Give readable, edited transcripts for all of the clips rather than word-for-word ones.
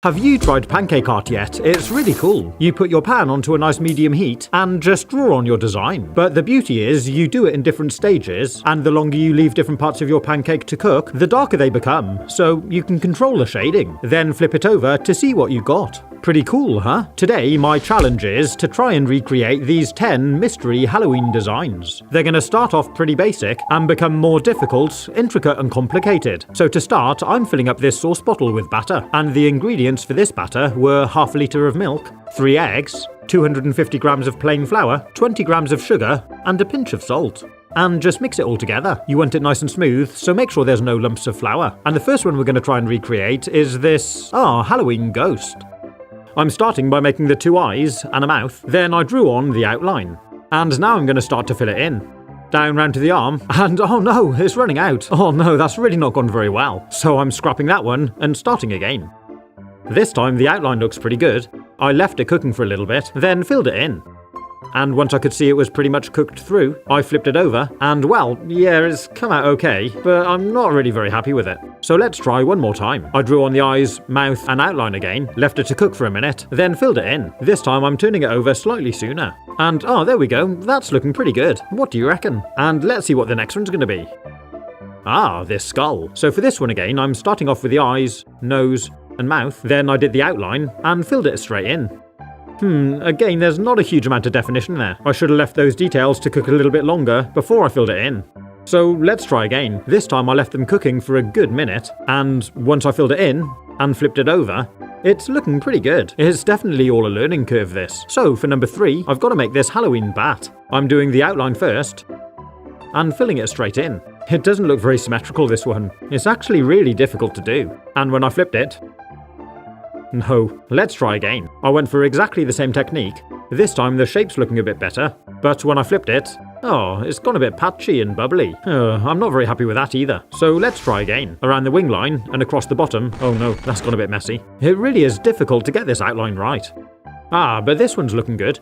Have you tried pancake art yet? It's really cool. You put your pan onto a nice medium heat and just draw on your design. But the beauty is you do it in different stages, and the longer you leave different parts of your pancake to cook, the darker they become, so you can control the shading. Then flip it over to see what you got. Pretty cool, huh? Today, my challenge is to try and recreate these 10 mystery Halloween designs. They're going to start off pretty basic and become more difficult, intricate and complicated. So to start, I'm filling up this sauce bottle with batter, and the ingredients for this batter were half a litre of milk, 3 eggs, 250 grams of plain flour, 20 grams of sugar, and a pinch of salt. And just mix it all together. You want it nice and smooth, so make sure there's no lumps of flour. And the first one we're going to try and recreate is this, Halloween ghost. I'm starting by making the 2 eyes and a mouth, then I drew on the outline. And now I'm going to start to fill it in. Down round to the arm, and oh no, it's running out. Oh no, that's really not gone very well. So I'm scrapping that one and starting again. This time the outline looks pretty good. I left it cooking for a little bit, then filled it in. And once I could see it was pretty much cooked through, I flipped it over, and well, yeah, it's come out okay, but I'm not really very happy with it. So let's try one more time. I drew on the eyes, mouth, and outline again, left it to cook for a minute, then filled it in. This time I'm turning it over slightly sooner. And there we go, that's looking pretty good. What do you reckon? And let's see what the next one's gonna be. This skull. So for this one again, I'm starting off with the eyes, nose, and mouth, then I did the outline, and filled it straight in. Again, there's not a huge amount of definition there. I should have left those details to cook a little bit longer before I filled it in. So let's try again. This time I left them cooking for a good minute, and once I filled it in and flipped it over, it's looking pretty good. It's definitely all a learning curve, this. So for number 3, I've got to make this Halloween bat. I'm doing the outline first and filling it straight in. It doesn't look very symmetrical, this one. It's actually really difficult to do. And when I flipped it, no, let's try again. I went for exactly the same technique. This time the shape's looking a bit better, but when I flipped it, it's gone a bit patchy and bubbly. I'm not very happy with that either. So let's try again. Around the wing line and across the bottom. Oh no, that's gone a bit messy. It really is difficult to get this outline right. But this one's looking good.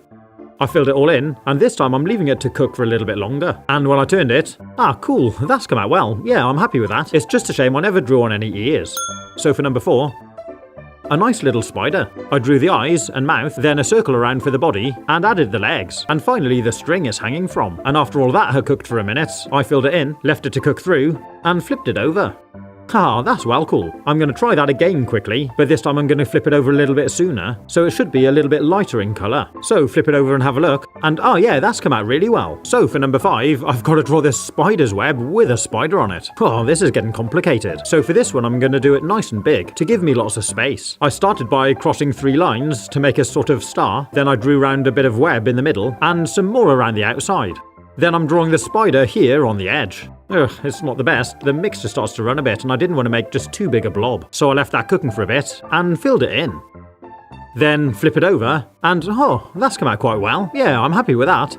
I filled it all in, and this time I'm leaving it to cook for a little bit longer. And when I turned it, cool, that's come out well. Yeah, I'm happy with that. It's just a shame I never drew on any ears. So for number 4, a nice little spider. I drew the eyes and mouth, then a circle around for the body, and added the legs. And finally the string is hanging from. And after all that had cooked for a minute, I filled it in, left it to cook through, and flipped it over. That's well cool. I'm going to try that again quickly, but this time I'm going to flip it over a little bit sooner, so it should be a little bit lighter in colour. So flip it over and have a look, and yeah, that's come out really well. So for number 5, I've got to draw this spider's web with a spider on it. This is getting complicated. So for this one I'm going to do it nice and big, to give me lots of space. I started by crossing 3 lines to make a sort of star, then I drew round a bit of web in the middle, and some more around the outside. Then I'm drawing the spider here on the edge. It's not the best. The mixture starts to run a bit and I didn't want to make just too big a blob. So I left that cooking for a bit and filled it in. Then flip it over and that's come out quite well. Yeah, I'm happy with that.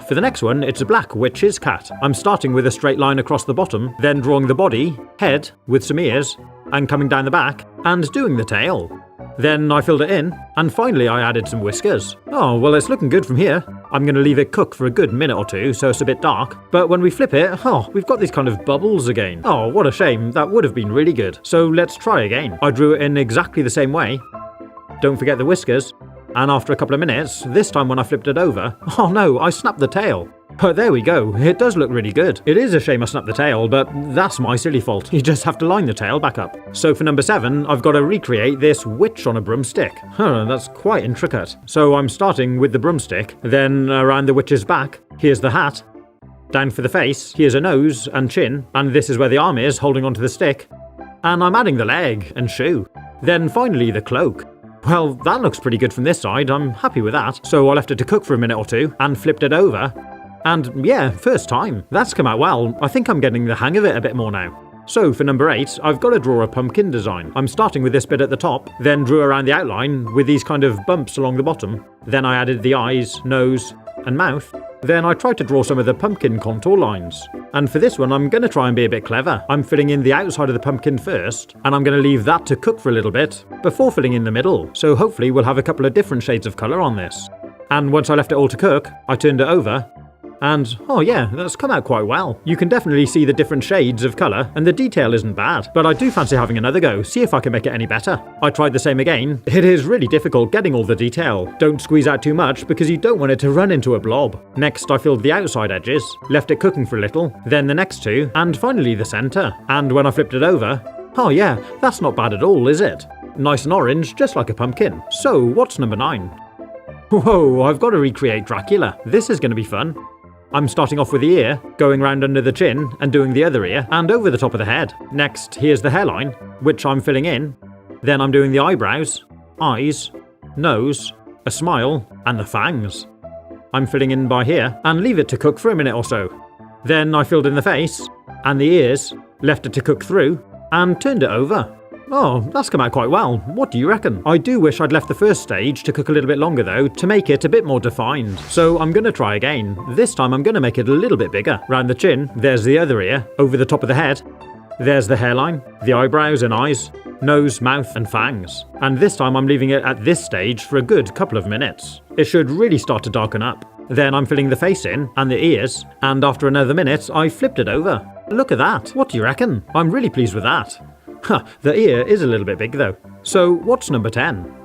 For the next one, it's a black witch's cat. I'm starting with a straight line across the bottom, then drawing the body, head, with some ears, and coming down the back, and doing the tail. Then I filled it in, and finally I added some whiskers. Well, it's looking good from here. I'm going to leave it cook for a good minute or 2, so it's a bit dark. But when we flip it, we've got these kind of bubbles again. What a shame. That would have been really good. So let's try again. I drew it in exactly the same way. Don't forget the whiskers. And after a couple of minutes, this time when I flipped it over, no, I snapped the tail. But there we go, it does look really good. It is a shame I snapped the tail, but that's my silly fault. You just have to line the tail back up. So for number 7, I've got to recreate this witch on a broomstick. That's quite intricate. So I'm starting with the broomstick, then around the witch's back, here's the hat. Down for the face, here's a nose and chin, and this is where the arm is holding onto the stick. And I'm adding the leg and shoe. Then finally the cloak. Well, that looks pretty good from this side, I'm happy with that. So I left it to cook for a minute or 2, and flipped it over. And yeah, first time. That's come out well. I think I'm getting the hang of it a bit more now. So for number 8, I've got to draw a pumpkin design. I'm starting with this bit at the top, then drew around the outline with these kind of bumps along the bottom. Then I added the eyes, nose, and mouth. Then I tried to draw some of the pumpkin contour lines. And for this one, I'm going to try and be a bit clever. I'm filling in the outside of the pumpkin first, and I'm going to leave that to cook for a little bit before filling in the middle. So hopefully we'll have a couple of different shades of colour on this. And once I left it all to cook, I turned it over, And, oh yeah, that's come out quite well. You can definitely see the different shades of colour, and the detail isn't bad. But I do fancy having another go, see if I can make it any better. I tried the same again. It is really difficult getting all the detail. Don't squeeze out too much because you don't want it to run into a blob. Next, I filled the outside edges, left it cooking for a little, then the next two, and finally the centre. And when I flipped it over, oh yeah, that's not bad at all, is it? Nice and orange, just like a pumpkin. So, what's number 9? Whoa, I've got to recreate Dracula. This is going to be fun. I'm starting off with the ear, going round under the chin and doing the other ear, and over the top of the head. Next, here's the hairline, which I'm filling in. Then I'm doing the eyebrows, eyes, nose, a smile, and the fangs. I'm filling in by here, and leave it to cook for a minute or so. Then I filled in the face, and the ears, left it to cook through, and turned it over. Oh, that's come out quite well. What do you reckon? I do wish I'd left the first stage to cook a little bit longer though, to make it a bit more defined. So I'm going to try again. This time I'm going to make it a little bit bigger. Round the chin, there's the other ear, over the top of the head. There's the hairline, the eyebrows and eyes, nose, mouth and fangs. And this time I'm leaving it at this stage for a good couple of minutes. It should really start to darken up. Then I'm filling the face in, and the ears, and after another minute I flipped it over. Look at that. What do you reckon? I'm really pleased with that. Ha, the ear is a little bit big though. So what's number 10?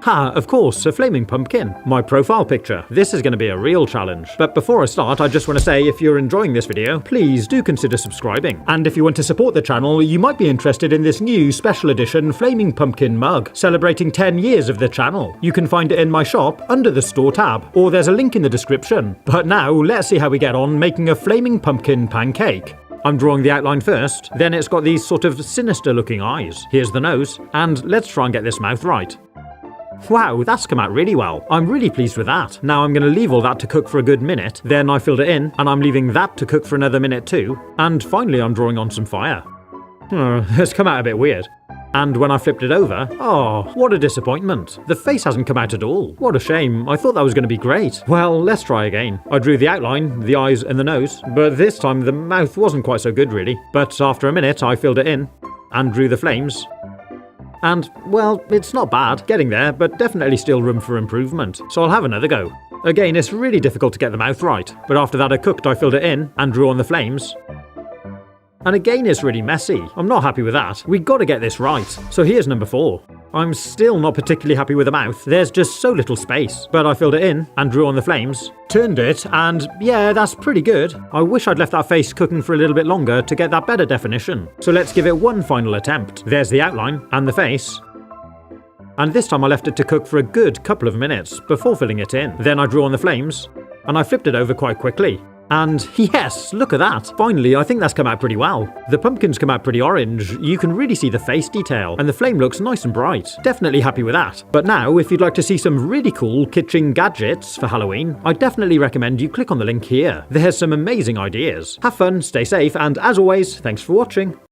Ha, of course, a flaming pumpkin. My profile picture. This is going to be a real challenge. But before I start, I just want to say if you're enjoying this video, please do consider subscribing. And if you want to support the channel, you might be interested in this new special edition flaming pumpkin mug, celebrating 10 years of the channel. You can find it in my shop under the store tab, or there's a link in the description. But now, let's see how we get on making a flaming pumpkin pancake. I'm drawing the outline first, then it's got these sort of sinister looking eyes. Here's the nose, and let's try and get this mouth right. Wow, that's come out really well. I'm really pleased with that. Now I'm going to leave all that to cook for a good minute, then I filled it in, and I'm leaving that to cook for another minute too, and finally I'm drawing on some fire. It's come out a bit weird. And when I flipped it over, oh, what a disappointment. The face hasn't come out at all. What a shame. I thought that was going to be great. Well, let's try again. I drew the outline, the eyes and the nose, but this time the mouth wasn't quite so good really. But after a minute I filled it in and drew the flames. And, well, it's not bad, getting there, but definitely still room for improvement. So I'll have another go. Again, it's really difficult to get the mouth right, but after that I cooked, I filled it in and drew on the flames. And again, it's really messy. I'm not happy with that. We've got to get this right. So here's number 4. I'm still not particularly happy with the mouth. There's just so little space. But I filled it in and drew on the flames, turned it, and yeah, that's pretty good. I wish I'd left that face cooking for a little bit longer to get that better definition. So let's give it one final attempt. There's the outline and the face. And this time I left it to cook for a good couple of minutes before filling it in. Then I drew on the flames, and I flipped it over quite quickly. And yes, look at that. Finally, I think that's come out pretty well. The pumpkins come out pretty orange, you can really see the face detail, and the flame looks nice and bright. Definitely happy with that. But now, if you'd like to see some really cool kitchen gadgets for Halloween, I definitely recommend you click on the link here. There's some amazing ideas. Have fun, stay safe, and as always, thanks for watching.